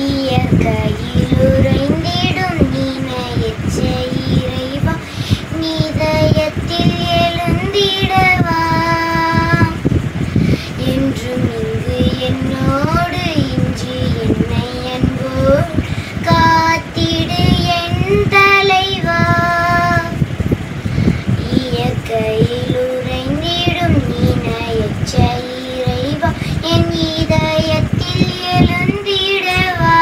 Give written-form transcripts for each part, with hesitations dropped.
இயற்கையில் உறைந்திடும் நீனையற்ற இறைவா, நீதயத்தில் எழுந்திடவா. என்றும் இங்கு என்னோடு இன்றி என்னை அன்போடு காத்திடு என் தலைவா. இயற்கையில் உறைந்திடும் நீனையற்ற இறைவா, என் இதயத்தில் எழுந்திடவா.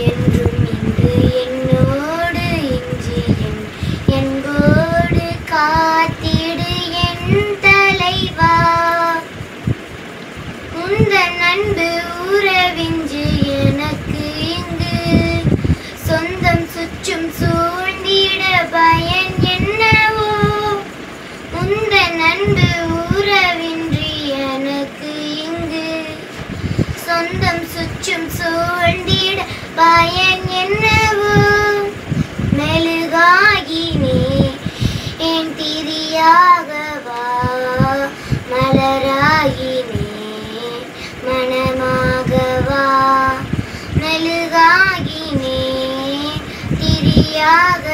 என்றும் இங்கு என்னோடு இன்றி என் அன்போடு காத்திடு என் தலைவா. உந்தன் அன்பு உறவின்றி எனக்கு இங்கு சொந்தம் சுற்றும் சூழ்ந்திட பயன் என்னவோ. உந்தன் அன்பு உறவின்றி எனக்கு இங்கு சொந்தம் சுற்றும் சூழ்ந்திட பயன் என்னவோ. மெழுகாகினே என் திரியாகவா, மலராகினே மனமாகவா. மெழுகாகினே திரியாக